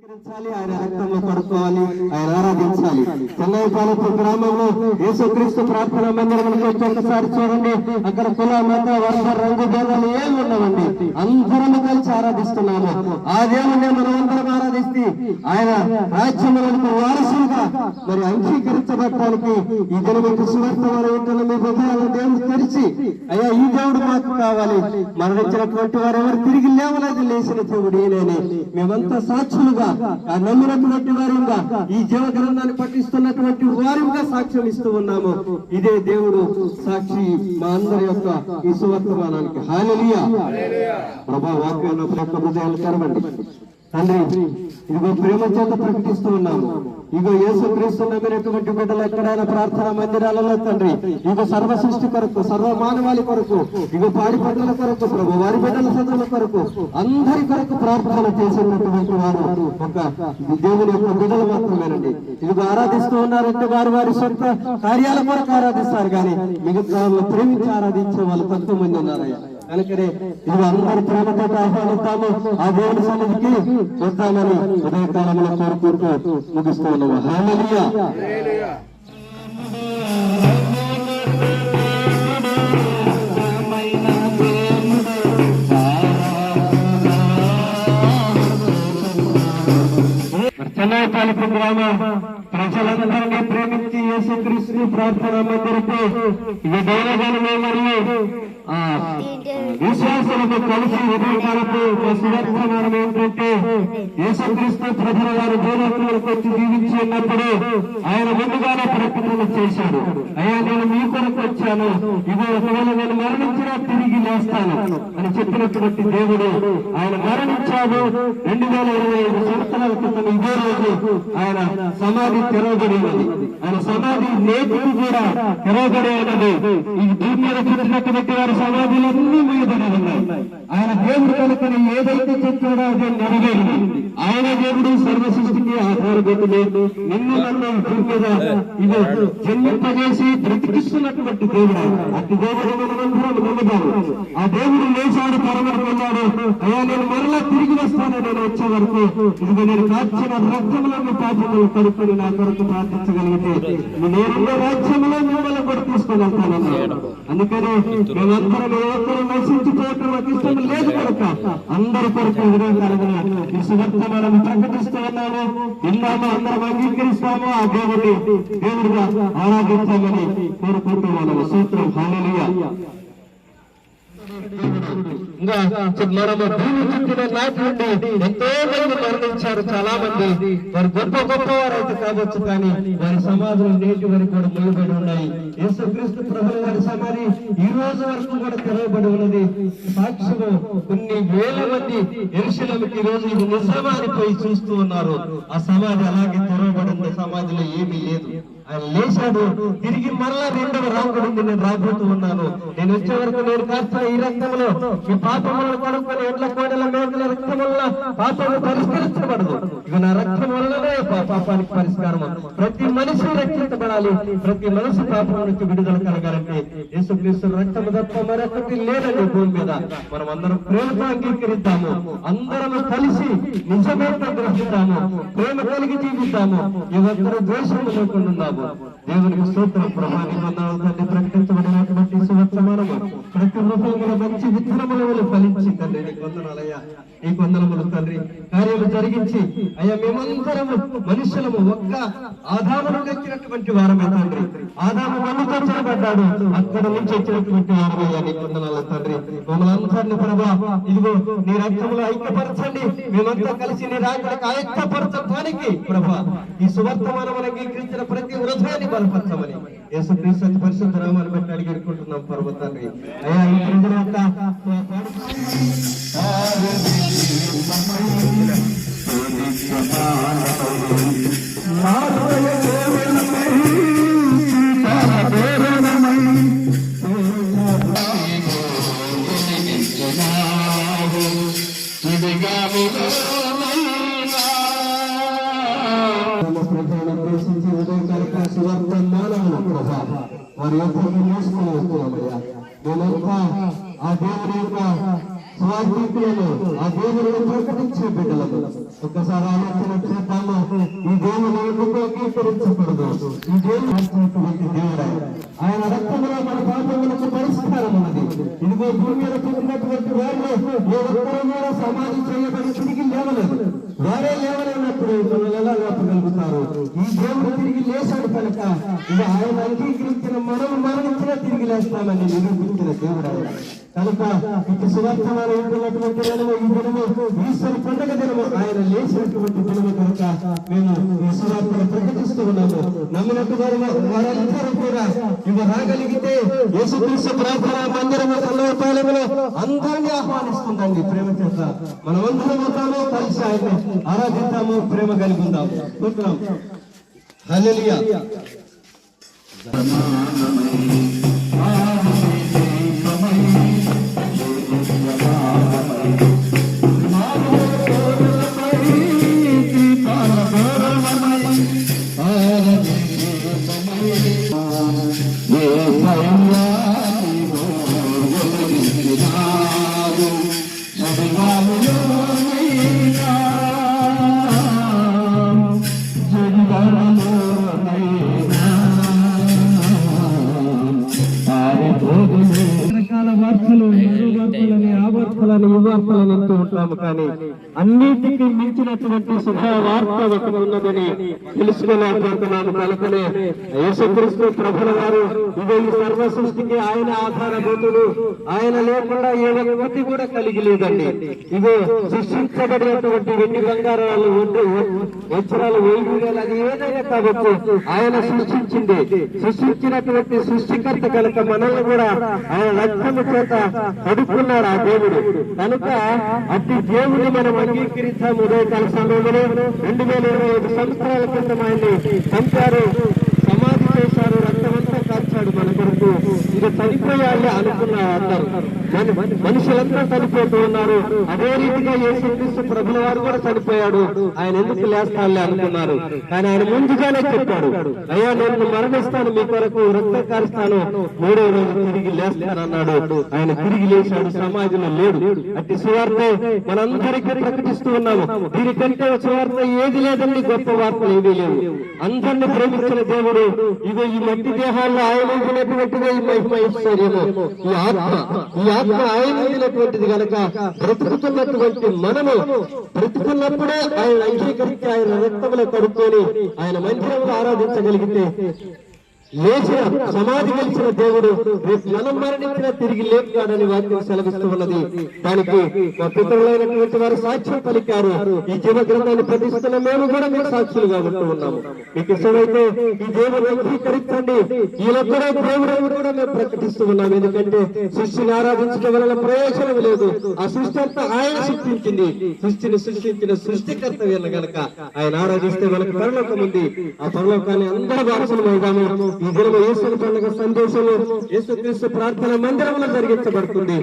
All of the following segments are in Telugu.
ఆయన రక్తంలో కడుక్కోవాలి, ఆయన ఆరాధించాలి. చెన్నైపాలెం గ్రామంలో యేసుక్రీస్తు ప్రార్థన మందిరానికి వచ్చి ఒకసారి చూడండి. అక్కడ కుల మత వర్గ రంగు భేదాలు ఏమి ఉండవండి, అందరం కలిసి ఆరాధిస్తున్నాము. ఆ దేవుణ్ణి మనం అందరం ఆరాధిస్తే ఆయన రాజ్యములకు వారసులుగా మరి అంగీకరించబడటానికి ఈ దినముకు సువార్తమాన ఇంట్లో మీ హృదయాలను దేవుడు తెరిచి, అయ్యా ఈ దేవుడు మాకు కావాలి, మరణించినటువంటి వారు ఎవరు తిరిగి లేవలేదు, లేచిన దేవుడు ఈయనని మేమంతా సాక్షులుగా నమ్మినటువంటి వారిగా ఈ జీవ గ్రంథాన్ని పఠిస్తున్నటువంటి వారిగా సాక్ష్యం ఇస్తూ ఉన్నాము. ఇదే దేవుడు సాక్షి మా అందరి యొక్క ఈ సువర్తమానానికి. హల్లెలూయా. ప్రభా వాక్యంలో హృదయాలు తెరవండి తండ్రి. ఇదిగో ప్రేమ చేత ప్రకటిస్తూ ఉన్నాము. ఇగో యేసుక్రీస్తు నమ్మినటువంటి బిడ్డలు ఎక్కడైనా ప్రార్థనా మందిరాలలో తండ్రి, ఇగో సర్వ సృష్టి కొరకు, సర్వ మానవాళి కొరకు, ఇగో పాడి బిడ్డల కొరకు, ప్రభు వారి బిడ్డల చదువుల కొరకు, అందరి కొరకు ప్రార్థన చేసినటువంటి వారు ఒక దేవుని యొక్క బిడ్డలు మాత్రమేనండి. ఇదిగో ఆరాధిస్తూ ఉన్నారంటే వారు వారి సొంత కార్యాల కొరకు ఆరాధిస్తారు, కానీ మిగతా ప్రేమించి ఆరాధించే వాళ్ళు తక్కువ మంది ఉన్నారయ్యా. కనుకనే ఇవి అందరి ప్రేమతో ఆహ్వానిస్తాము, ఆ దేవుని సన్నిధికి వద్దామని ఉదయకాలంలో కోరుకుంటూ ముగిస్తూ ఉన్నాము. హల్లెలూయా. చెన్నైపాలెం గ్రామ ప్రజలందరినీ ప్రేమించి యేసుక్రీస్తు ప్రార్థన మందిరపు ఇవి దైవజనమే మరియు విశ్వాసులకు కలిసి ఉదయకాలపు సువర్తమానం ఏంటంటే, యేసుక్రీస్తు ప్రజల వారి భూలోకంలోకి వచ్చి జీవించి ఉన్నప్పుడు ఆయన ముందుగానే ప్రకటన చేశాడు. అయ్యా నేను మీ కొరకు వచ్చాను, ఇగో ఒకవేళ నేను మరణించినా తిరిగి లేస్తాను అని చెప్పినటువంటి దేవుడు ఆయన మరణించాడు. 2025 సంవత్సరాల క్రితం ఇదే రోజు ఆయన సమాధి తెరవబడి ఉన్నది. ఆయన సమాధి నేటికి కూడా తెరవబడి ఉన్నది. ఈ భూమి మీద చూసినటువంటి వారి సమాధులన్నీ మూయబడి ఉన్నాయి. ఆయన దేవుడు కనుకని ఏదైతే చెప్పాడో అదే నెరవేరింది. ఆయన దేవుడు సర్వ సృష్టికి ఆధారభూతులు. నిన్ను నన్ను భూమి మీద ఇది జన్మింపజేసి బ్రతికిస్తున్నటువంటి దేవుడు. అతి దేవుడు మనందరం నమ్ముతాము. ఆ దేవుడు లేచాడు, పరమకు వెళ్ళాడు. అయ్యా నేను మరలా తిరిగి వస్తాను, నేను వచ్చే వరకు ఇదిగో నేను కాచిన రక్తంలో పాపములు కడుక్కొని నా కొరకు ప్రార్థించగలిగితే నేనున్న రాజ్యంలో మిమ్మల్ని కూడా తీసుకొని వెళ్తానన్నాడు. అందుకని మేమందరం ఒక్కరు నశించిపోవటం మాకు ఇష్టం లేదు కనుక అందరి కొరకు ఉదయకాలంగా ఈ సువర్తమానం ప్రకటిస్తూ ఉన్నాము. విన్నాము, అందరం అంగీకరిస్తాము. ఆ దేవుడిగా ఆరాధిస్తామని కోరుకుంటూ ఉన్నాము. సూత్రం. హల్లెలూయా. మనము భూమి చుట్టిన నాటి నుండి ఎంతో మంది మరణించారు. చాలా మంది వారు గొప్ప గొప్పవారైతే కావచ్చు, కానీ వారి సమాధులు నేటి వరకు కూడా మూయబడి ఉన్నాయి. యేసుక్రీస్తు ప్రభువు వారి సమాధి ఈ రోజు వరకు కూడా తెరవబడి ఉన్నది. సాక్ష్యము కొన్ని వేల మంది యెరూషలేముకి ఈ రోజు ఇది నిజమాని పోయి చూస్తూ ఉన్నారు. ఆ సమాధి అలాగే తెరవబడింది. సమాధిలో ఏమీ లేదు. ఆయన లేచాడు, తిరిగి మరలా రెండవ రాకుడు నేను రాబోతూ ఉన్నాను. నేను వచ్చే వరకు నేను కాస్త ఈ రక్తంలో ఈ పాపములను కనుక్కొని ఎడ్ల కోడల మేకల రక్తం వల్ల పాపము పరిష్కరించబడదు. ఇక నా రక్తం వల్లనే పాపానికి పరిష్కారం. ప్రతి మనిషి రక్షించబడాలి. ప్రతి మనిషి పాపం నుంచి విడుదల కలగాలంటే యేసుక్రీస్తు రక్తము తప్ప మరొకటి లేదండి భూమి మీద. మనం అందరం ప్రేమతో అంగీకరిద్దాము. అందరము కలిసి నిజమేంటో గ్రహిద్దాము. ప్రేమ కలిగి జీవిద్దాము. ఈ ఒక్కరు ద్వేషం లేకుండా దేవునికి స్తోత్రం. ప్రభా నిబంధనలు ప్రకటించబడినటువంటి సువర్తమానము ప్రతి రూపంలో మంచి విత్తనములు ఫలించి తండ్రి నీకు వందనాలయ్యా. ఈ వందనములు తండ్రి కార్యము జరిగించి అయ్యా మేమందరము మనుషులము ఒక్క ఆదామును వచ్చినటువంటి వారమే తండ్రి. ఆదాము మన్నుతో చేయబడ్డాడు, అక్కడ నుంచి వచ్చినటువంటి వారమయ్యా. నీకు వందనాలు తండ్రి. మమ్మల్ని అందరినీ ప్రభా ఇదిగో నీ రక్తంలో ఐక్యపరచండి. మేమంతా కలిసి నీ రాజ్యానికి ఐక్యపరచడానికి ప్రభా ఈ సువర్తమానమును అంగీకరించిన ప్రతి హృదయాన్ని బలపరచమని యేసుక్రీస్తు పరిశుద్ధ నామాన్ని బట్టి అడిగిరుకుంటున్నాం పర్వతాన్ని. అయ్యా ఈ ప్రజల యొక్క వారి యొక్క మోసుకొని వస్తున్నామయ్యా. మేమంతా ఆ దేవుని యొక్క స్వార్థికులను, ఆ దేవుని ప్రకటించే బిడ్డలను ఒకసారి ఆలోచన చేద్దాము. ఈ దేవుని ఎందుకు అంగీకరించకూడదు? ఈ దేవుడు మార్చినటువంటి దేవుడు. ఆయన రక్తంలో మన పాపములకు పరిష్కారం ఉన్నది. ఇదిగో భూమి మీద పుట్టినటువంటి వారిలో ఏ ఒక్కరూ కూడా సమాధి చేయబడి తిరిగి లేవలేదు. వారే లేవలేనప్పుడు మనల్ని ఎలా లేపగలుగుతారు? ఈ దేవుడు తిరిగి లేచాడు కనుక ఇక ఆయన అంగీకరించిన మనం మరణించినా తిరిగి లేస్తామని నిరూపించిన దేవుడు ఆయన కనుక ఇటు సువార్తమాన ఉంటున్నటువంటి దినము, ఈ దినము ఈశ్వర పండుగ దినము, ఆయన లేచినటువంటి దినము కనుక మేము ఈ సువార్తను ప్రకటిస్తూ ఉన్నాము. నమ్మినట్టు వారందరూ కూడా ఇవి రాగలిగితే యేసుక్రీస్తు ప్రార్థన మందిరము కల్లవపాలెంలో అందరినీ ఆహ్వానిస్తుందండి. ప్రేమ చేత మనమందరం ఉంటాము, కలిసి ఆయన ఆరాధిద్దాము, ప్రేమ కలిగి ఉందాము. చూద్దాం. హల్లెలూయా. వార్తలు ఉంటాము, కానీ అన్నిటికీ మించినటువంటి శుభవార్త ఒకటి ఉన్నదని తెలుసుకోలేకపోతున్నాము. కనుకనే యేసుక్రీస్తు ప్రభుల వారు ఇదే ఈ సర్వ సృష్టికి ఆయన ఆధారభూతుడు. ఆయన లేకుండా ఏ వ్యక్తి కూడా కలిగి లేదండి. ఇదే సృష్టించబడినటువంటి వెండి బంగారాలు, వజ్రాలు, వేలు, అది ఏదైనా కావచ్చు ఆయన సృష్టించింది. సృష్టించినటువంటి సృష్టికర్త కనుక మనల్ని కూడా ఆయన రక్తము చేత అడుక్కున్నాడు ఆ దేవుడు. కనుక అట్టి దేవుడిని మనం అంగీకరించాము. ఉదయకాల సమయంలో 2025 సంవత్సరాల క్రితం ఆయన్ని చంపారు, సమాధి చేశారు, రక్తమంతా కాల్చాడు మన కొరకు. ఇక చనిపోయాలి అనుకున్నారు అందరూ, మనుషులంతా చనిపోతూ ఉన్నారు. అదే రీతిగా యేసుక్రీస్తు ప్రభుల వారు కూడా చనిపోయాడు. ఆయన ఎందుకు లేస్తాలే అనుకున్నారు, కానీ ఆయన ముందుగానే చెప్పాడు, అయ్యా నేను మరణిస్తాను, మీ కొరకు రక్తం కారుస్తాను, 3వ రోజు తిరిగి లేస్తానన్నాడు. ఆయన తిరిగి లేచాడు, సమాజంలో లేడు. అట్టి సువార్త మనందరికీ ప్రకటిస్తూ ఉన్నాము. దీనికంటే సువార్త ఏది లేదండి, గొప్ప వార్తలు ఏమీ లేవు. అందరినీ ప్రేమించిన దేవుడు ఇదో ఈ మట్టి దేహాల్లో ఆయన ఉంచినటువంటిదే ఈ మహిమ ఐశ్వర్యము. ఈ ఆత్మ ఆయన ఉంచినటువంటిది కనుక బ్రతుకుతున్నటువంటి మనము బ్రతుకున్నప్పుడే ఆయన అంగీకరించి ఆయన రక్తములో కడుక్కొని ఆయన మందిరంలో ఆరాధించగలిగితే లేచిన సమాధి గెలిచిన దేవుడు రేపు మనం మరణించిన తిరిగి లేపుతాడని వాక్యం సెలవిస్తూ ఉన్నది. దానికి మా పితరులైనటువంటి వారు సాక్ష్యం పలికారు. ఈ జీవ గ్రంథాన్ని ప్రతిస్తున్న మేము కూడా మీకు సాక్షులుగా ఉంటూ ఉన్నాము. మీకు ఇష్టమైతే ఈ దేవుడు అంగీకరించండి. ఈలో కూడా దేవుడు కూడా మేము ప్రకటిస్తూ ఉన్నాము. ఎందుకంటే సృష్టిని ఆరాధించడం వలన ప్రయోజనం లేదు. ఆ సృష్టి అంతా ఆయన సృష్టించింది. సృష్టిని సృష్టించిన సృష్టికర్త వీళ్ళ గనక ఆయన ఆరాధిస్తే మనకు పరలోకం ఉంది. ఆ పరలోకాన్ని అందరూ వారసులమవుదాము. ఈ దినము యేసు పండుగ సందేశము యేసుక్రీస్తు ప్రార్థన మందిరంలో జరిగించబడుతుంది.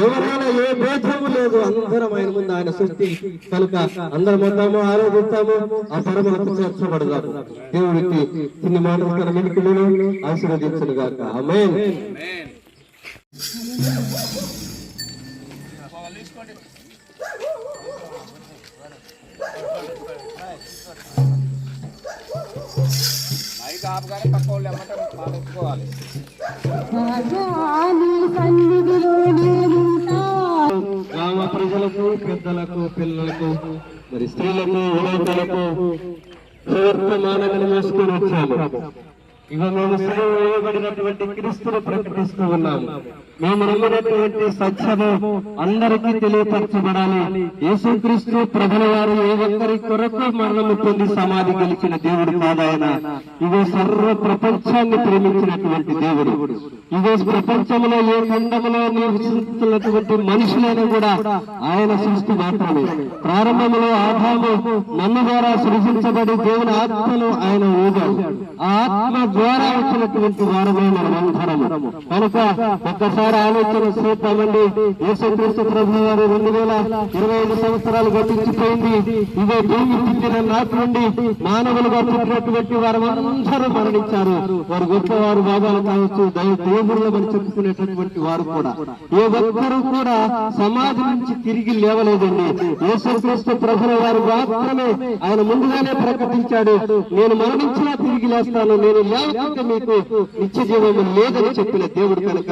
ఎవరైనా ఏ భేదము లేదు, అందరం ఆయన ముందు ఆయన సృష్టి కనుక అందరం వద్దాము, ఆరాధిస్తాము, ఆ పరములకు చేర్చబడదాము. దేవుడికి చిన్ని మాటలు తన వెనుకలను ఆశీర్వదించును గాక. ఆమేన్. గ్రామ ప్రజలకు, పెద్దలకు, పిల్లలకు, మరి స్త్రీలకు, యువకులకు వర్తమానాన్ని వేసుకొని వచ్చాము. ఇక మేము సేవ వేయబడినటువంటి క్రీస్తును ప్రకటిస్తూ ఉన్నాము. మేము నమ్మినటువంటి సత్యము అందరికీ తెలియపరచబడాలి. యేసుక్రీస్తు ప్రభుల వారు ఏ ఒక్కరి కొరకు మరణము పొంది సమాధి గెలిచిన దేవుడు కాదాయన. ఇదో సర్వ ప్రపంచాన్ని ప్రేమించినటువంటి దేవుడు. ఇదో ప్రపంచంలో ఏ ఖండములో నివసిస్తున్నటువంటి మనుషులైనా కూడా ఆయన సృష్టి మాత్రమే. ప్రారంభంలో ఆదాము నన్ను ద్వారా సృజించబడి దేవుని ఆత్మను ఆయన ఊగాడు. ఆ ఆత్మ ద్వారా వచ్చినటువంటి వారమే మనం అందరము. కనుక ఒక్కసారి ఒకసారి ఆలోచన చేద్దామండి. యేసుక్రీస్తు ప్రభువు వారు 2025 సంవత్సరాలు గతించిపోయింది. ఇదే భూమి పుట్టిన నాటి నుండి మానవులుగా పుట్టినటువంటి వారు అందరూ మరణించారు. వారు గొప్పవారు, బాబాలు కావచ్చు, దేవుళ్ళమని చెప్పుకునేటటువంటి వారు కూడా ఏ ఒక్కరూ కూడా సమాజం నుంచి తిరిగి లేవలేదండి. యేసుక్రీస్తు ప్రభువు వారు మాత్రమే ఆయన ముందుగానే ప్రకటించాడు, నేను మరణించినా తిరిగి లేస్తాను, నేను లేకపోతే మీకు నిత్య జీవము లేదని చెప్పిన దేవుడు కనుక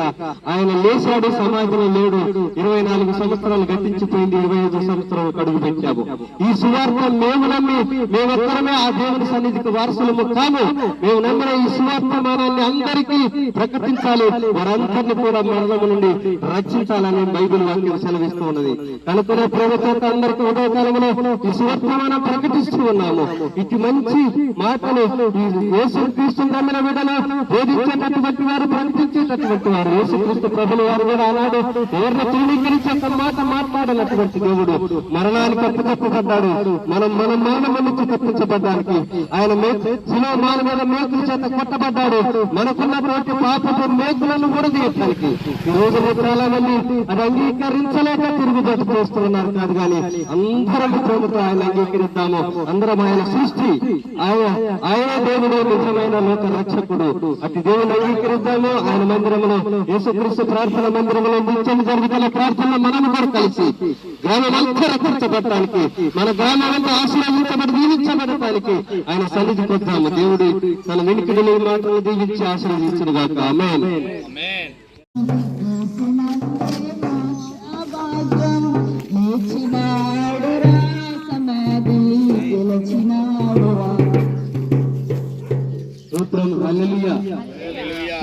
ఆయన లేచాడు, సమాజంలో లేడు. 24 సంవత్సరాలు గతించిపోయింది, 25 సంవత్సరాలు అడుగు పెట్టాము. ఈ సువార్త మేము నమ్మి మేమొక్కరమే ఆ దేవుని సన్నిధికి వారసులము కాము. మేము నమ్మిన ఈ సువార్తమానాన్ని అందరికీ ప్రకటించాలి, వారందరినీ కూడా మరణము నుండి రక్షించాలని బైబిల్ వాక్యం సెలవిస్తూ ఉన్నది. కనుకనే ప్రేమ చేత అందరికీ ఉదయకాలంలో ఈ సువార్తమానం ప్రకటిస్తూ ఉన్నాము. ఇటు మంచి మాటలు యేసుక్రీస్తు నమ్మిన బిడ్డలు బోధించేటటువంటి వారు, ప్రకటించేటటువంటి వారు. యేసుక్రీస్తు ప్రభుల వారు కూడా ఆనాడు ఎవరిని తృణీకరించి ఒక మాట మాట్లాడినటువంటి దేవుడు మరణానికి అప్పచెప్పబడ్డాడు. మనం మరణం నుంచి తప్పించబడ్డానికి ఆయన శిలోమాల మీద మేకుల చేత కొట్టబడ్డాడు. మనకున్నటువంటి పాపపు మేకులను కూడా తీయడానికి ఈ రోజు చాలా మంది అది అంగీకరించలేక తిరుగుబాటు చేస్తూ ఉన్నారు. కాదు కానీ అందరం ప్రేమతో ఆయన అంగీకరిద్దాము. అందరం ఆయన సృష్టి, ఆయన దేవుడు, నిజమైన లోక రక్షకుడు. అటు దేవుని అంగీకరిద్దాము. ఆయన మందిరంలో, యేసుక్రీస్తు ప్రార్థన మందిరంలో నిత్యం జరుగుతున్న ప్రార్థనలో మనం కూడా కలిసి గ్రామమంతా రక్షించబడటానికి, మన గ్రామమంతా ఆశీర్వదించబడి దీవించబడటానికి ఆయన సన్నిధికి వద్దాము. దేవుడు తన వెనుకడిని మాటలు దీవించి ఆశీర్వదించును గాక. ఆమేన్.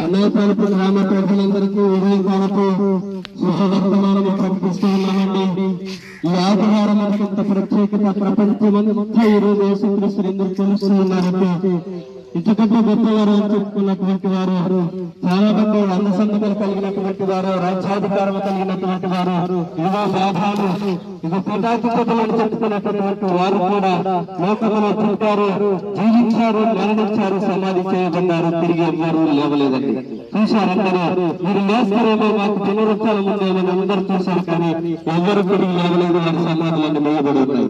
అన్నయ్యపాలపు గ్రామ ప్రజలందరికీ ఉదయకాలపు శుభవర్తమానము ప్రకటిస్తూ ఉన్నామండి. ఈ ఆదివారం అంత ప్రత్యేకత ప్రపంచమంతా ఈ రోజు యేసుక్రీస్తుని ఎందుకు తెలుస్తూ ఉన్నారంటే ఇంతకంటే గొప్పవారు చెప్పుకున్నటువంటి వారు చాలా మంది అందసందతలు కలిగినటువంటి వారు, రాజ్యాధికారం కలిగినటువంటి వారు, ఇదిగో లాభాలు, ఇది పీఠాధిపతులు అని చెప్పుకున్నటువంటి వారు కూడా లోకంలో పుట్టారు, జీవించారు, మరణించారు, సమాధి చేయబడ్డారు, తిరిగి ఎవ్వరూ లేవలేదండి. చూశారందరూ మీరు లేస్తారేమో, మాకు పునరుత్థానం ఉందేమని అందరూ చూశారు, కానీ ఎవరు తిరిగి లేవలేదు. వారి సమాధులన్నీ వేయబడి ఉన్నాయి.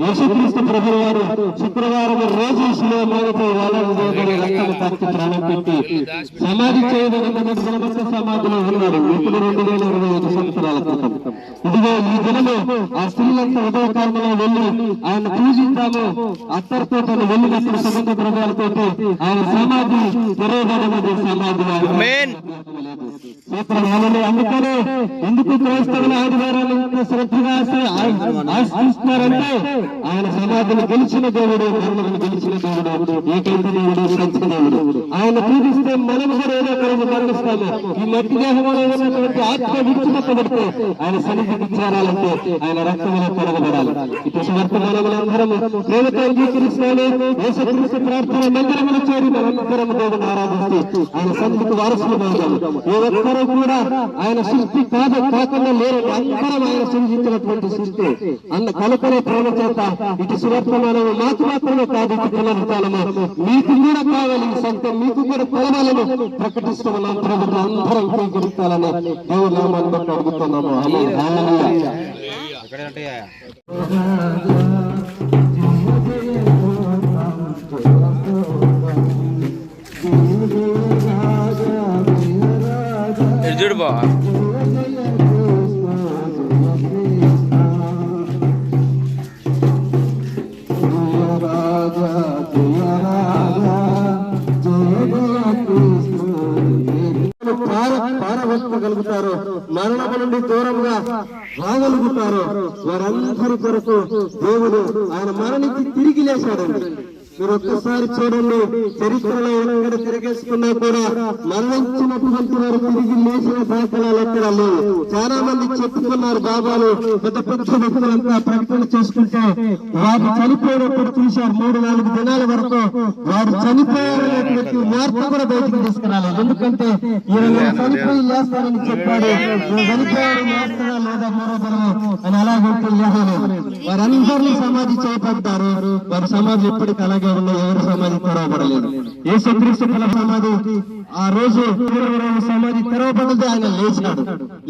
యేసుక్రీస్తు ప్రభువు వారు శుక్రవారం రోజు శిలువపై వాళ్ళని రక్తము తాకి ప్రాణం పెట్టి సమాధి చేయబడిన సమాధిలో ఉన్నాడు. ఇప్పుడు 2025 సంవత్సరాల క్రితం. ఇదిగో ఈ దినము ఆ స్త్రీలంతా ఉదయకాలంలో వెళ్ళి ఆయన పూజిద్దాము, అత్తరితో తను వెళ్ళినప్పుడు సుగంధ ద్రవ్యాలతో ఆయన సమాధి తెరవబడినది. సమాధి అందుకనే ఎందుకు క్రైస్తవుల ఆదివారాలు శ్రద్ధగా ఆశిస్తున్నారంటే ఆయన సమాధిని గెలిచిన దేవుడు, మరణమును గెలిచిన దేవుడు, ఏకైక దేవుడు, సత్య దేవుడు. ఆయన పూజిస్తే మనం కూడా ఏదో ఒకరోజు మరణిస్తాము. ఈ మట్టి దేహంలో ఉన్నటువంటి ఆత్మ విడిచిపెట్టబడితే ఆయన సన్నిధికి చేరాలంటే ఆయన రక్తంలో కడగబడాలి. ఇటు వర్తమానములందరం ప్రేమతో అంగీకరిస్తాను. యేసుక్రీస్తు ప్రార్థన మందిరములు చేరి మనందరం దేవుని ఆరాధిస్తూ ఆయన సన్నిధికి వారసులు అవుతాము. ఏ ఒక్కరూ కూడా ఆయన సృష్టి కాకుండా లేరు. అందరం ఆయన సృష్టించినటువంటి సృష్టి. కనుకనే ప్రేమ చేత ఇటు సువర్తమానము మాకు మాత్రమే కాదు, ఇటు పునరుత్థానము మీకు కూడా కావాలి. ఈ సంఖ్య మీకు కూడా పొలమాలను ప్రకటిస్తూ ఉన్నాం. ప్రభుత్వం అందరం స్వీకరించాలని దేవుని నామాన్ని బట్టి అడుగుతున్నాము. చూడు బా పారవెత్తగలుగుతారు, మరణము నుండి దూరంగా రాగలుగుతారు. వారందరి కొరకు దేవుడు ఆయన మరణించి తిరిగి లేచాడండి. మీరు ఒక్కసారి చూడండి, చరిత్రలో ఎక్కడ తిరిగేసుకున్నా కూడా మరణించినటువంటి వారు తిరిగి లేచిన దాఖలాలు ఎక్కడ లేవు. చాలా మంది చెప్పుకున్నారు బాబాలు, పెద్ద పెద్ద వ్యక్తులంతా ప్రకటన చేసుకుంటే వారు చనిపోయినప్పుడు చూశారు. 3-4 దినాల వరకు వారు చనిపోయారనేటువంటి వార్త కూడా బయటకు తీసుకురాలేదు. ఎందుకంటే ఈయన చనిపోయి లేస్తారని చెప్పాడు. చనిపోయారు, లేస్తారా లేదా మరో దినము అని అలాగంటే వారందరినీ సమాధి చేయబడ్డారు. వారి సమాధి ఎప్పటికీ అలాగే ఉన్న, ఎవరి సమాధి తెరవబడలేదు. యేసుక్రీస్తు సమాధి ఆ రోజు సమాధి తెరవబడ్డది, ఆయన లేచినాడు.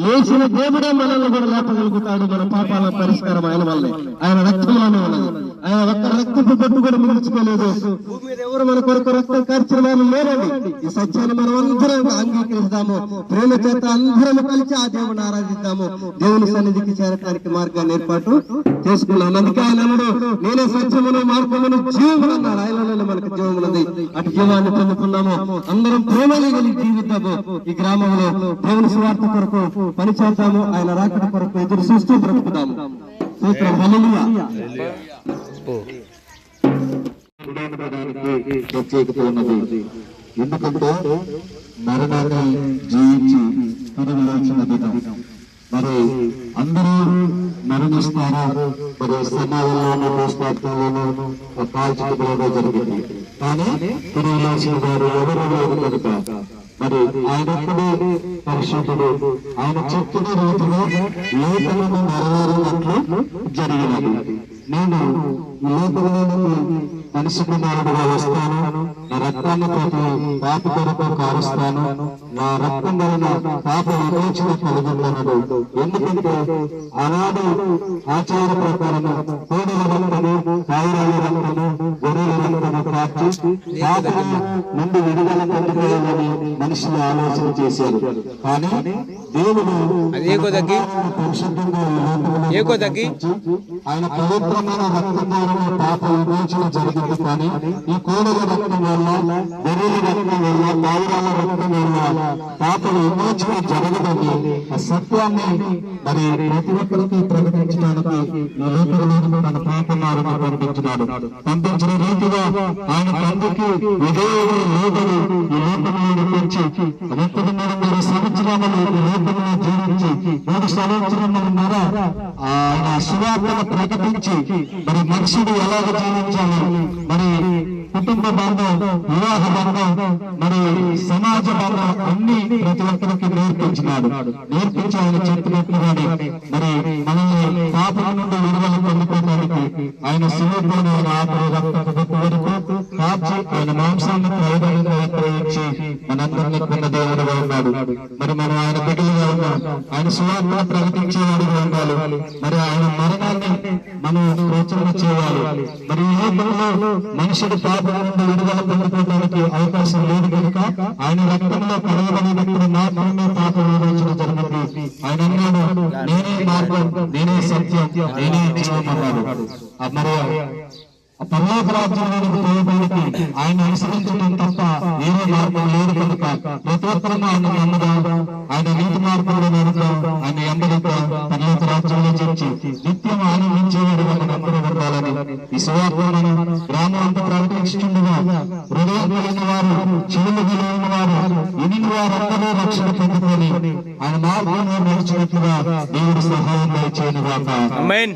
లేచిన దేవుడే మనల్ని కూడా లేపగలుగుతాడు. మన పాపాల పరిష్కారం ఆయన వల్లే, ఆయన రక్తంలోనే ఉన్నది. ఆయన ఒక్క రక్తపు పట్టు కూడా మిగుల్చుకోలేదు. భూమి మీద ఎవరు మన కొరకు రక్తం కార్చిన వాళ్ళు లేరండి. ఈ సత్యాన్ని మనం అందరం అంగీకరిస్తాము. ప్రేమ చేత అందరం కలిసి ఆ దేవుని ఆరాధిద్దాము. దేవుని సన్నిధికి చేరటానికి మార్గాన్ని ఏర్పాటు చేసుకున్నాం. అందుకే ఆయన అన్నాడు, నేనే సత్యమును మార్గమును జీవములు అన్నాడు. ఆయనలోనే మనకు జీవమున్నది. అటు జీవాన్ని పొందుకున్నాము. అందరం ప్రేమని కలిగి జీవిద్దాము. ఈ గ్రామంలో దేవుని సువార్త కొరకు పనిచేద్దాము. ఆయన రాకడ కొరకు ఎదురు చూస్తూ బ్రతుకుతాము. ప్రత్యేకత ఉన్నది. ఎందుకంటే మరణాన్ని జీవించి తిరిగి లేచిన దినం. మరి అందరూ మరణిస్తారు. మరి సమాజంలోనూ దేశవ్యాప్తంలోనూ కాల్చుకోవడం జరిగింది. కానీ తిరిగి లేచిన వారు ఎవరు లేదు కనుక మరి ఆయన పరిశుద్ధుడు. ఆయన చెప్పిన రీతిలో లేఖలను నెరవేరినట్లు జరిగినది. నేను ఈ లోకంలోనికి మనిషి కుమారుడుగా వస్తాను. నా రక్తాన్ని ప్రతి పాపి కొరకు కారుస్తాను. నా రక్తం వలన పాప విమోచన కలుగుతున్నాడు. ఎందుకంటే ఆనాడు ఆచార ప్రకారం కోడల రక్తము, పావురాల రక్తము, గొర్రెల రక్తము కాచి పాపల నుండి విడుదల పొందుకోవాలని మనుషులు ఆలోచన చేశారు. కానీ దేవుడు పరిశుద్ధంగా ఆయన పవిత్రమైన రక్తం ద్వారా పాప విమోచన జరిగింది. కానీ ఈ కోడల రక్తం వల్ల, గొర్రెల రక్తం వల్ల, పావురాల రక్తం వల్ల పాప విమోచన జరగదని ఆ సత్యాన్ని మరి ప్రతి ఒక్కరికి ప్రకటించడానికి ఈ లోకంలో తన పాపమారును పంపించిన రీతిగా ఆయన తండ్రికి విధేయుడు లోబడి ఈ లోకంలో పెంచి 33 సంవత్సరాలు ఈ లోకంలో జీవించి 3 సంవత్సరాలున్నర ఆయన సువార్తను ప్రకటించి మరి మనుషుడు ఎలాగ జీవించాలి, మరి కుటుంబ బంధం, వివాహ బంధం, మరి సమాజ బంధం అన్ని ప్రతి ఒక్కరికి నేర్పించినాడు. నేర్పించి ఆయన చెప్పినట్టుగానే మరి మనల్ని పాపం నుండి విడుదల పొందుకోవడానికి ఆయన శివుడిని ఆపరి రక్తం వరకు కాచి ఆయన మాంసాన్ని ప్రయోజనంగా ఉపయోగించి మనందరినీ కొన్న దేవుడుగా ఉన్నాడు. మరి మనం ఆయన బిడ్డలుగా ఉన్నాం. ఆయన సువార్త ప్రకటించేవాడుగా ఉండాలి. మరి ఆయన మరణాన్ని మనం ప్రోత్సహం చేయాలి. మరి ఈ లోకంలో మనుషుడు పాపం నుండి విడుదల పొందుకోవడానికి అవకాశం లేదు కనుక ఆయన రక్తంలో కలవబడినప్పుడు మాత్రమే పాప విమోచన జరిగింది. ఆయన అన్నాడు, నేనే మార్గం, నేనే సత్యం, నేనే జీవం అన్నాడు. మరి పరలోక రాజ్యంలోనికి పోవడానికి ఆయన అనుసరించడం తప్ప ఏమీ మార్గం లేదు కనుక ప్రతి ఒక్కరూ ఆయన నమ్ముదాం, ఆయన నీతి మార్గంలో నడుద్దాం, ఆయన ఎంబడిద్దాం, పరలోక రాజ్యంలో చేర్చి నిత్యం ఆనందించేవాడుగా మనందరూ ఉండాలని ఈ సువార్తను గ్రామం అంతా ప్రకటించుండగా హృదయం కలిగిన వారు, చెవులు కలిగిన వారు, ఎనిమిది వారందరూ రక్షణ పొందుకొని ఆయన మార్గంలో నడిచినట్లుగా దేవుడు సహాయం దయచేయనుగాక. ఆమేన్.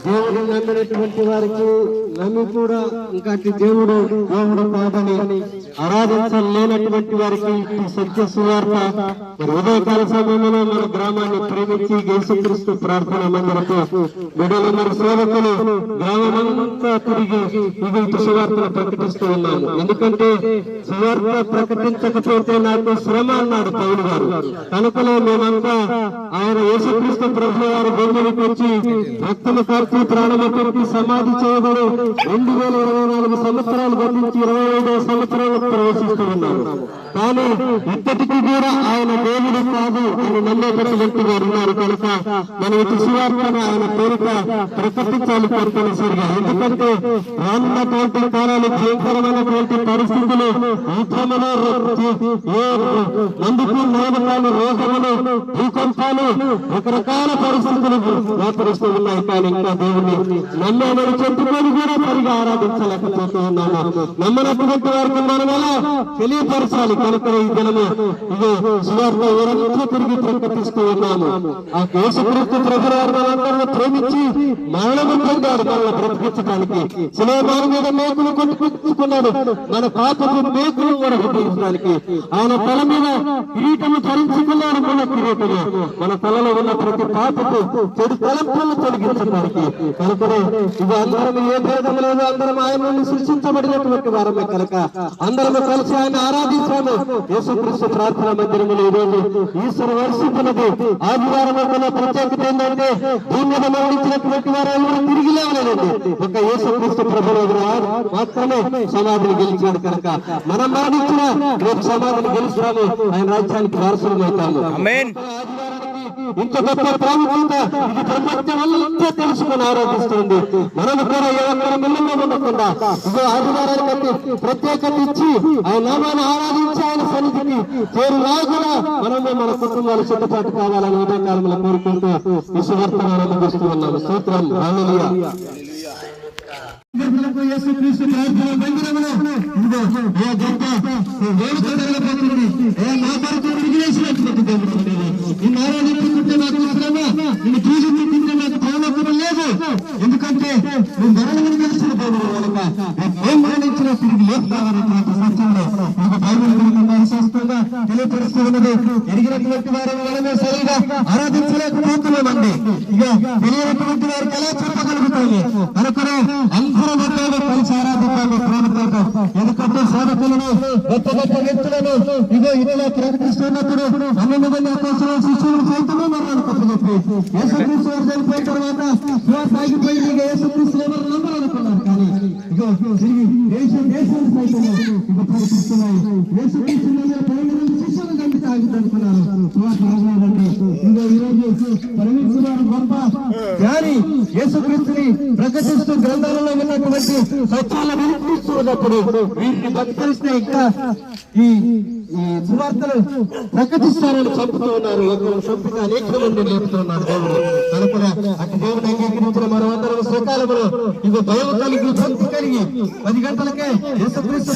దేవుడు నమ్మినటువంటి వారికి నమ్మి కూడా ఇంకటి దేవుడు కాదని ఆరాధించలేనటువంటి వారికి సత్య సువార్త ఉదయకాల సమయంలో మన గ్రామాన్ని ప్రేమించి యేసుక్రీస్తు ప్రార్థన మందిరపు బిడ్డలు మరి సేవకులు గ్రామమంతా తిరిగి ఇటు సువార్తను ప్రకటిస్తూ ఉన్నాము. ఎందుకంటే సువార్త ప్రకటించకపోతే నాకు శ్రమ అన్నాడు పౌలు గారు. కనుకలో మేమంతా ఆయన యేసుక్రీస్తు ప్రభువు వారు భూమికి వచ్చి రక్తము కార్చి ప్రాణము పెట్టి సమాధి చేయబడి 2024 సంవత్సరాలు గతించి 25వ సంవత్సరాలు ప్రవేశిస్తూ ఉన్నాము. కానీ ఇప్పటికీ కూడా ఆయన దేవుడు కాదు అని నమ్మేటటువంటి వారు ఉన్నారు. కనుక మనం ఇటు సువార్తను ఆయన పేరిట ప్రకటించాలి తప్పనిసరిగా. ఎందుకంటే రానున్నటువంటి కాలాలు భయంకరమైనటువంటి పరిస్థితులు, యుద్ధములు, మందుకు నైవేద్యాలు, రోగములు, భూకంపాలు, రకరకాల పరిస్థితులు వ్యాపరిస్తూ ఉన్నాయి. కానీ ఇంకా దేవుణ్ణి నమ్మేమని చెప్పుకొని కూడా సరిగా ఆరాధించలేకపోతూ ఉన్నాము. నమ్మనటువంటి వారికి మనం ఎలా తెలియపరచాలి? కనుక ఈ దినము ఇదే సువార్త ఊరంతా తిరిగి ప్రకటిస్తూ ఉన్నాము. ఆ యేసుక్రీస్తు ప్రభువు మనందరిని ప్రేమించి మరణము పొందాడు మనల్ని బ్రతికించడానికి. సులేమాను మీద మేకులు కొట్టుకున్నాడు మన పాపపు మేకులు కూడా హెచ్చరించడానికి. ఆయన తల మీద కిరీటము ధరించుకున్నాడు మన కిరీటము మన తలలో ఉన్న ప్రతి పాపకు చెడు తలంపులను తొలగించడానికి. కనుకనే ఇది అందరం ఏ భేదం లేదు, అందరం ఆయన నుండి సృష్టించబడినటువంటి వారమే కనుక అందరము కలిసి ఆయన ఆరాధించాము. యేసుక్రీస్తు ప్రార్థన మందిరములు ఈరోజు ఈశ్వర వర్షిస్తున్నది. ఆదివారం యొక్క ప్రత్యేకత ఏంటంటే భూమి మీద మరణించినటువంటి వారు ఎవరు తిరిగి లేవలేదండి. ఒక యేసుక్రీస్తు ప్రభువు మాత్రమే సమాధిని గెలిచాడు కనుక మనం మరణించిన రేపు సమాధిని గెలుస్తాము, ఆయన రాజ్యానికి వారసులు అవుతాము. ఇంత గొప్ప ప్రాముఖ్యత ఇది ప్రపంచం అంతా తెలుసుకుని ఆరాధిస్తుంది. మనం కూడా ఎవరి మిల్లంగా ఉండకుండా ఇదో ఆదివారానికి ప్రత్యేకత ఇచ్చి ఆయన నామాన్ని ఆరాధించి ఆయన సన్నిధికి చేరులాగున మనము మన కుటుంబాలు సిద్ధపాటు కావాలని ఉదయకాలంలో కోరుకుంటూ విశ్వవర్తమానం ముగిస్తూ ఉన్నాము. స్తోత్రం. హల్లెలూయా. యేసుక్రీస్తు ప్రార్థన మందిరములో ఇదిగో ఏ గంట వేడుక జరగబోతుంది. ఏ నా కొరకు విడిచివేసినటువంటి దేవుడు నిన్ను ఆరాధించుకుంటే నాకు శ్రమ, నిన్ను పూజించుకుంటే నాకు పౌనకం లేదు. ఎందుకంటే నువ్వు మరణం గెలిచిన దేవుడు కనుక ఏం మరణించిన తిరిగి లేస్తావనేటువంటి సత్యంలో ఒక బైబిల్ శాస్త్రంగా తెలియపరుస్తూ ఉన్నది. ఎరిగినటువంటి వారిని మనమే సరిగా ఆరాధించలేకపోతున్నామండి. ఇక తెలియనటువంటి వారికి ఎలా చెప్పగలుగుతాము? కనుకనే అందరం ఒకేగా కలిసి ఆరాధించాలి ప్రేమతో. ఎందుకంటే సేవకులను గొప్ప గొప్ప వ్యక్తులను ఇగో ఇలా ప్రకటిస్తున్నప్పుడు 12 మంది అపోస్తలుల శిష్యులు సైతమే మరణానికి అప్పచెప్పి యేసుక్రీస్తు వారు చనిపోయిన తర్వాత సువార్త ఆగిపోయి ఇక యేసుక్రీస్తు ఎవరు నమ్మాలనుకున్నారు. కానీ ఇగో తిరిగి దేశం సైతం ఇక ప్రకటిస్తున్నాయి. యేసుక్రీస్తు 12 మంది శిష్యులను చంపితే ఆగుతున్నారు. సువార్త ఆగలేదండి. ఇగో ఈరోజు పరమేశ్వరుడు గొప్ప జ్ఞాని యేసుక్రీస్తుని ప్రకటిస్తూ గ్రంథాలలో ఉన్నటువంటి సత్యాలను వినిపిస్తూ ఉన్నప్పుడు వీటిని బతికరిస్తే ఇంకా ఈ సువార్తను ప్రకటిస్తారని చెప్తూ ఉన్నారు. చంపిన అనేక మంది లేపుతున్నారు దేవుడు. కనుక అటు దేవుని అంగీకరించిన మనం అందరం సకాలంలో ఇక భయం కలిగి భక్తి కలిగి 10 గంటలకే యేసుక్రీస్తు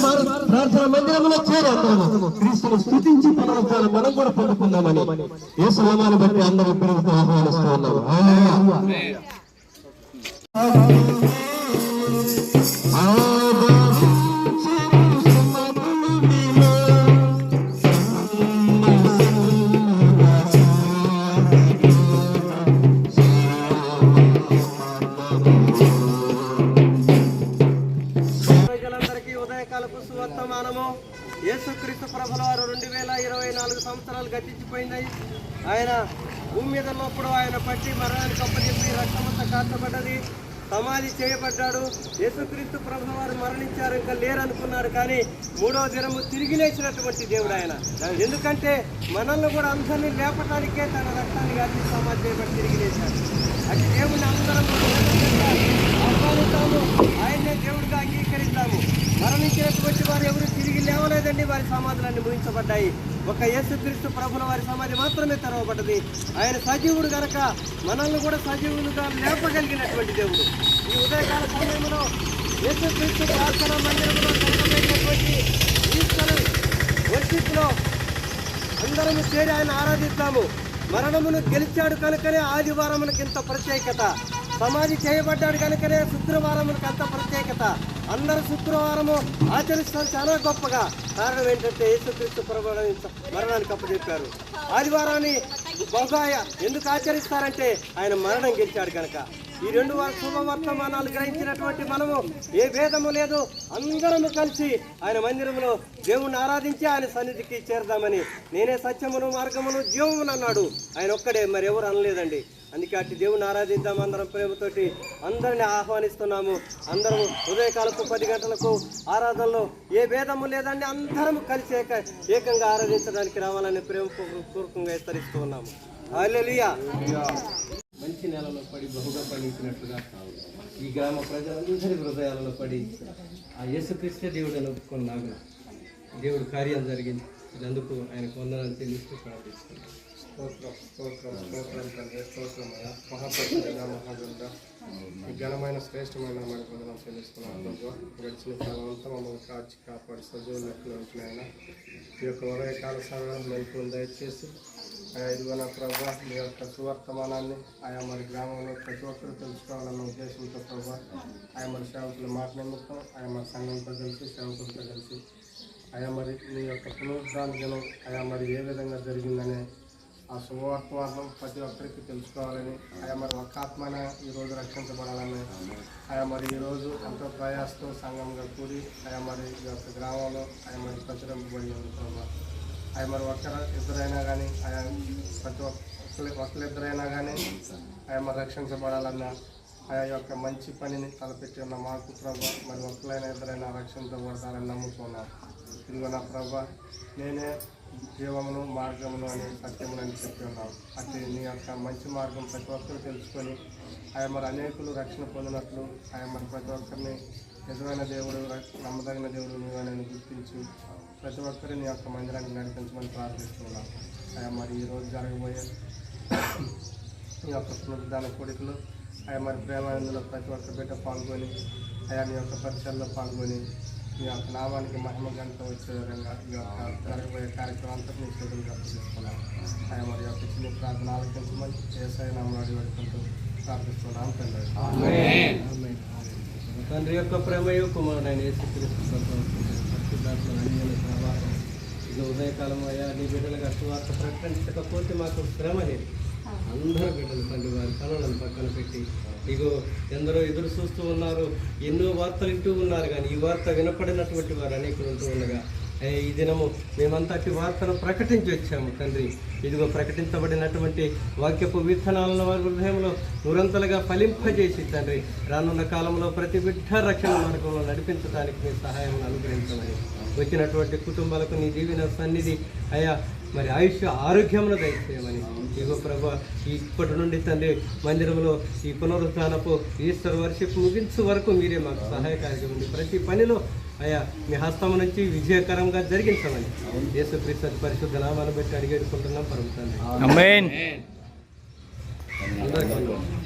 ప్రార్థన మందిరంలో చేరి అందరము క్రీస్తును స్తుతించి పునరుద్ధానం మనం కూడా పొందుకుందామని యేసు నామాన్ని బట్టి అందరూ పెరుగుతూ ఆహ్వానిస్తూ ఉన్నాము. హల్లెలూయా. యేసుక్రీస్తు ప్రభుల వారు 2024 సంవత్సరాలు గతించిపోయింది. ఆయన భూమి మీద ఉన్నప్పుడు ఆయన పట్టి మరణానికి అప్పచెప్పి రక్తమంతా కాచబడ్డది, సమాధి చేయబడ్డాడు. యేసుక్రీస్తు ప్రభుల వారు మరణించారు, ఇంకా లేరనుకున్నారు. కానీ 3వ దినము తిరిగి లేచినటువంటి దేవుడు ఆయన. ఎందుకంటే మనల్ని కూడా అందరినీ లేపటానికే తన రక్తాన్ని కాచి సమాధి చేయబడి తిరిగి లేచాడు. అది దేవుని అందరం ఆహ్వానిస్తాము, ఆయన్నే దేవుడిగా అంగీకరిస్తాము. మరణించినటువంటి వారు ఎవరు తిరిగి లేవలేదండి, వారి సమాధులన్నీ ముగించబడ్డాయి. ఒక యేసుక్రీస్తు ప్రభుల వారి సమాధి మాత్రమే తెరవబడ్డది. ఆయన సజీవుడు గనక మనల్ని కూడా సజీవులుగా లేపగలిగినటువంటి దేవుడు. ఈ ఉదయకాల సమయంలో యేసుక్రీస్తు ప్రార్థన మందిరంలో జరగబడినటువంటి ఈస్టర్ వర్షిప్లో అందరము చేరి ఆయన ఆరాధిస్తాము. మరణమును గెలిచాడు కనుకనే ఆదివారమునకి ఇంత ప్రత్యేకత, సమాధి చేయబడ్డాడు కనుకనే శుక్రవారమునకు అంత ప్రత్యేకత. అందరూ శుక్రవారము ఆచరిస్తాం చాలా గొప్పగా. కారణం ఏంటంటే యేసుక్రీస్తు ప్రభువు మరణానికి అప్పచెప్పారు. ఆదివారాన్ని బహుగా ఎందుకు ఆచరిస్తారంటే ఆయన మరణం గెలిచాడు కనుక. ఈ 2 శుభవర్తమానాలు గ్రహించినటువంటి మనము ఏ భేదము లేదు, అందరము కలిసి ఆయన మందిరంలో దేవుణ్ణి ఆరాధించి ఆయన సన్నిధికి చేరదామని. నేనే సత్యమును మార్గమును జీవమును అన్నాడు ఆయన ఒక్కడే, మరి ఎవరు అనలేదండి. అందుకే అట్టి దేవుని ఆరాధిద్దాం అందరం ప్రేమతోటి. అందరిని ఆహ్వానిస్తున్నాము. అందరం ఉదయకాలపు 10 గంటలకు ఆరాధనలో ఏ భేదము లేదండి, అందరం కలిసి ఏకంగా ఆరాధించడానికి రావాలని ప్రేమపూర్వకంగా హెచ్చరిస్తూ ఉన్నాము. హల్లెలూయా. మంచి నెలలో పడి బహుగా పండించినట్లుగా ఈ గ్రామ ప్రజలందరి హృదయాలలో పడి ఆ యేసుక్రీస్తే దేవుడు ఒప్పుకున్నాగా దేవుడు కార్యాలు జరిగింది. అందుకు ఆయనకు వందనాలు చెల్లిస్తూ ప్రార్థిస్తున్నాను. స్తోత్రం తండ్రి, స్తోత్రమయ్యా. మహాపరిశుద్ధుడా, మహాగణుడ, ఈ ఘనమైన శ్రేష్టమైన మనం చెల్లిస్తున్నాం ప్రభు. గడిచిన కాలం అంతా మమ్మల్ని కాచి కాపాడి సజీవ లెక్కలు ఉంటున్నాయన. ఈ యొక్క ఉదయకాల సమయం మెలకువలు దయచేసి ఇదిగో నా ప్రభు మీ యొక్క సువర్తమానాన్ని ఆయా మరి గ్రామంలో ప్రతి ఒక్కరు తెలుసుకోవాలన్న ఉద్దేశంతో ప్రభు ఆయా మరి సేవకుల మాట నిమిత్తం ఆయా మరి సంఘంతో కలిసి సేవకులతో కలిసి ఆయా మరి మీ యొక్క పునరుద్ధాన దినం ఆయా మరి ఏ విధంగా జరిగిందనే ఆ శుభవర్తమానం ప్రతి ఒక్కరికి తెలుసుకోవాలని ఆయా మరి ఒక్క ఆత్మైన ఈరోజు రక్షించబడాలని ఆయా మరి ఈరోజు ఎంతో ప్రయాసంతో సంఘంగా కూడి ఆయా మరి ఈ యొక్క గ్రామంలో ఆయా మరి ప్రచురింపబడి ఉంది ప్రభావ. ఆయా మరి ఇద్దరైనా కానీ ఆయా ప్రతి ఒక్కరిద్దరైనా కానీ ఆయా మరి రక్షించబడాలన్న ఆయా యొక్క మంచి పనిని తలపెట్టి ఉన్న మాకు ప్రభావ మరి ఒక్కరైనా ఇద్దరైనా రక్షించబడతారని నమ్ముతున్నాం. ఇదిగో నా ప్రభావ నేనే జీవమును మార్గమును అని సత్యమును అని చెప్పి ఉన్నాం. అట్టి నీ యొక్క మంచి మార్గం ప్రతి ఒక్కరు తెలుసుకొని ఆయా మరి అనేకులు రక్షణ పొందినట్లు ఆయా మరి ప్రతి ఒక్కరిని నిజమైన దేవుడు నమ్మదగిన దేవుడు నీవని గుర్తించి ప్రతి ఒక్కరు నీ యొక్క మందిరాన్ని నడిపించమని ప్రార్థిస్తున్నాం. ఆయా మరి ఈరోజు జరగబోయే ఈ యొక్క పునరుద్ధాన కోడికలు ఆయా మరి ప్రేమానందులో ప్రతి ఒక్క బిడ్డ పాల్గొని ఆయా నీ యొక్క పరిచయాల్లో పాల్గొని మీ యొక్క నామానికి మహిమ గంట వచ్చే విధంగా ఈ యొక్క జరగబోయే కార్యక్రమం అంతా మీ చేతులు తీసుకున్నాం. ఆయన మరి యొక్క చిన్న ప్రార్థన ఆలోచించమని ఏసై నామములో వేడుకుంటూ ప్రార్థిస్తున్నాం తండ్రి. తండ్రి యొక్క ప్రేమయు కుమారుడైన యేసుక్రీస్తు పరిశుద్ధాత్మ అన్యోన్య సహవాసం ఇది ఉదయకాలం అయ్యా నీ బిడ్డలుగా సువార్త ప్రకటించకపోతే మాకు శ్రమ లేదు. అందరూ బిడ్డలు తండ్రి వారి పనులను పక్కన పెట్టి ఇగో ఎందరో ఎదురు చూస్తూ ఉన్నారు, ఎన్నో వార్తలు వింటూ ఉన్నారు, కానీ ఈ వార్త వినపడినటువంటి వారు అనేకులు ఉంటూ ఉండగా ఈ దినము మేమంతా అట్టి వార్తను ప్రకటించి వచ్చాము తండ్రి. ఇదిగో ప్రకటించబడినటువంటి వాక్యపు విత్తనాలను వారి హృదయంలో నిరంతరంగా ఫలింపజేసి తండ్రి రానున్న కాలంలో ప్రతి బిడ్డ రక్షణ మార్గంలో నడిపించడానికి మీ సహాయం అనుగ్రహించమని వచ్చినటువంటి కుటుంబాలకు నీ దీవెన సన్నిధి అయా మరి ఆయుష్ ఆరోగ్యమును దయచేయమని ఇగో ప్రభా ఇప్పటి నుండి తండ్రి మందిరంలో ఈ పునరుద్ధానపు ఈస్టర్ వర్షిప్ ముగించే వరకు మీరే మాకు సహాయకారిగా ఉంది. ప్రతి పనిలో అయా మీ హస్తము నుంచి విజయకరంగా జరిగించమని యేసుక్రీస్తు పరిశుద్ధ నామాన్ని బట్టి అడిగేడుకుంటున్నాం పరమ తండ్రి. ఆమేన్. అందరికీ